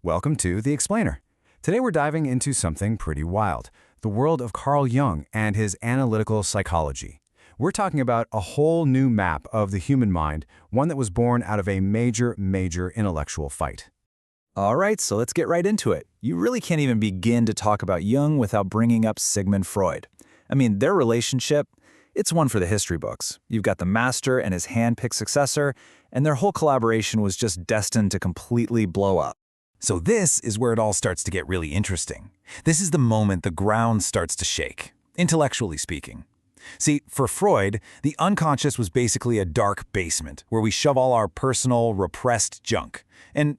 Welcome to The Explainer. Today we're diving into something pretty wild, the world of Carl Jung and his analytical psychology. We're talking about a whole new map of the human mind, one that was born out of a major intellectual fight. All right, so let's get right into it. You really can't even begin to talk about Jung without bringing up Sigmund Freud. I mean, their relationship, it's one for the history books. You've got the master and his hand-picked successor, and their whole collaboration was just destined to completely blow up. So this is where it all starts to get really interesting. This is the moment the ground starts to shake, intellectually speaking. See, for Freud, the unconscious was basically a dark basement where we shove all our personal, repressed junk. And,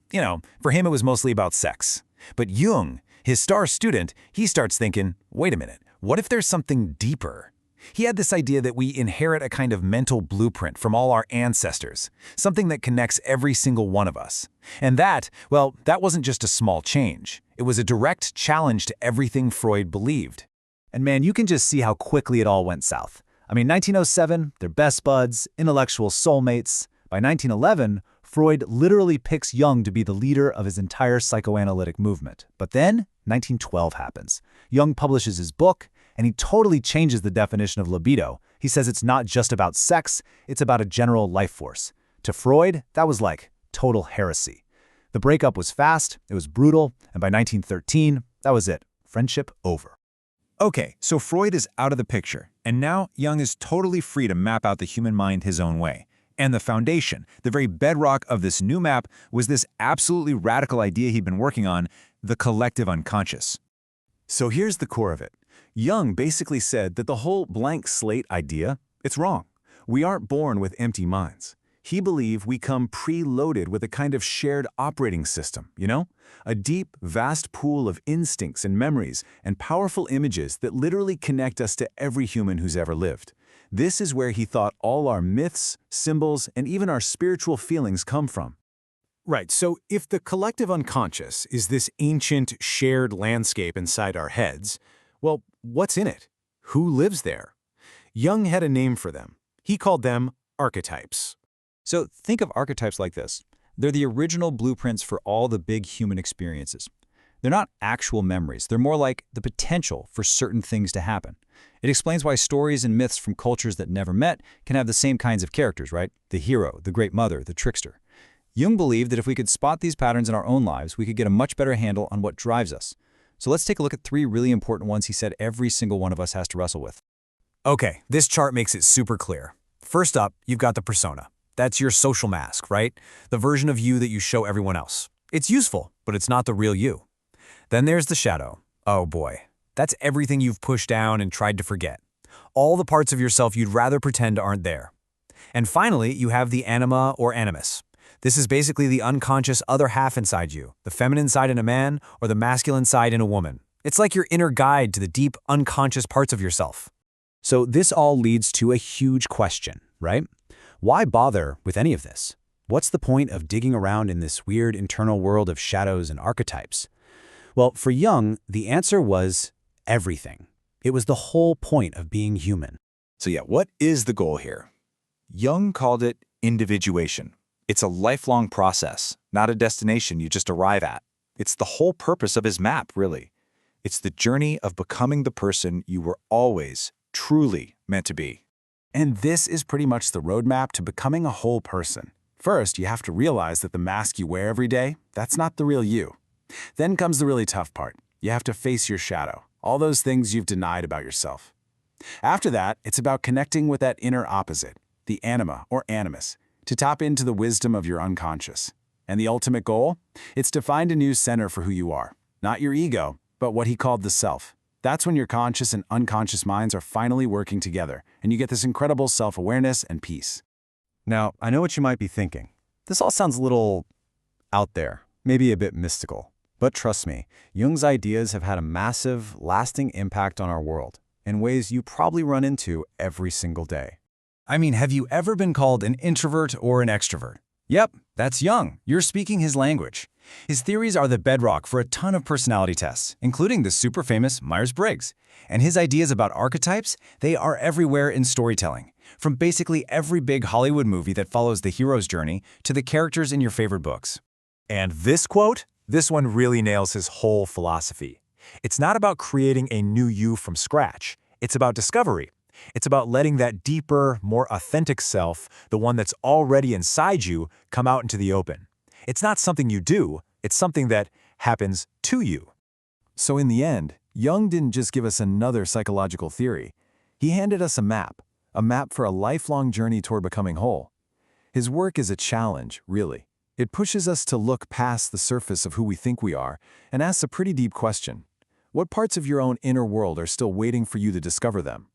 for him it was mostly about sex. But Jung, his star student, he starts thinking, wait a minute, what if there's something deeper? He had this idea that we inherit a kind of mental blueprint from all our ancestors, something that connects every single one of us. And that wasn't just a small change. It was a direct challenge to everything Freud believed. And man, you can just see how quickly it all went south. I mean, 1907, they're best buds, intellectual soulmates. By 1911, Freud literally picks Jung to be the leader of his entire psychoanalytic movement. But then, 1912 happens. Jung publishes his book, and he totally changes the definition of libido. He says it's not just about sex, it's about a general life force. To Freud, that was like total heresy. The breakup was fast, it was brutal, and by 1913, that was it. Friendship over. Okay, so Freud is out of the picture, and now Jung is totally free to map out the human mind his own way. And the foundation, the very bedrock of this new map, was this absolutely radical idea he'd been working on, the collective unconscious. So here's the core of it. Jung basically said that the whole blank slate idea, it's wrong. We aren't born with empty minds. He believed we come preloaded with a kind of shared operating system, a deep, vast pool of instincts and memories and powerful images that literally connect us to every human who's ever lived. This is where he thought all our myths, symbols, and even our spiritual feelings come from. Right, so if the collective unconscious is this ancient, shared landscape inside our heads, well, what's in it? Who lives there? Jung had a name for them. He called them archetypes. So think of archetypes like this. They're the original blueprints for all the big human experiences. They're not actual memories. They're more like the potential for certain things to happen. It explains why stories and myths from cultures that never met can have the same kinds of characters, right? The hero, the great mother, the trickster. Jung believed that if we could spot these patterns in our own lives, we could get a much better handle on what drives us. So let's take a look at 3 really important ones he said every single one of us has to wrestle with. Okay, this chart makes it super clear. First up, you've got the persona. That's your social mask, right? The version of you that you show everyone else. It's useful, but it's not the real you. Then there's the shadow. Oh boy, that's everything you've pushed down and tried to forget. All the parts of yourself you'd rather pretend aren't there. And finally, you have the anima or animus. This is basically the unconscious other half inside you, the feminine side in a man or the masculine side in a woman. It's like your inner guide to the deep, unconscious parts of yourself. So this all leads to a huge question, right? Why bother with any of this? What's the point of digging around in this weird internal world of shadows and archetypes? Well, for Jung, the answer was everything. It was the whole point of being human. So what is the goal here? Jung called it individuation. It's a lifelong process, not a destination you just arrive at. It's the whole purpose of his map, really. It's the journey of becoming the person you were always, truly meant to be. And this is pretty much the roadmap to becoming a whole person. First, you have to realize that the mask you wear every day, that's not the real you. Then comes the really tough part. You have to face your shadow, all those things you've denied about yourself. After that, it's about connecting with that inner opposite, the anima or animus, to tap into the wisdom of your unconscious. And the ultimate goal? It's to find a new center for who you are. Not your ego, but what he called the self. That's when your conscious and unconscious minds are finally working together, and you get this incredible self-awareness and peace. Now, I know what you might be thinking. This all sounds a little out there, maybe a bit mystical. But trust me, Jung's ideas have had a massive, lasting impact on our world in ways you probably run into every single day. I mean, have you ever been called an introvert or an extrovert? Yep, that's Jung. You're speaking his language. His theories are the bedrock for a ton of personality tests, including the super famous Myers-Briggs. And his ideas about archetypes, they are everywhere in storytelling, from basically every big Hollywood movie that follows the hero's journey to the characters in your favorite books. And this quote? This one really nails his whole philosophy. It's not about creating a new you from scratch. It's about discovery. It's about letting that deeper, more authentic self, the one that's already inside you, come out into the open. It's not something you do, it's something that happens to you. So in the end, Jung didn't just give us another psychological theory. He handed us a map for a lifelong journey toward becoming whole. His work is a challenge, really. It pushes us to look past the surface of who we think we are and asks a pretty deep question. What parts of your own inner world are still waiting for you to discover them?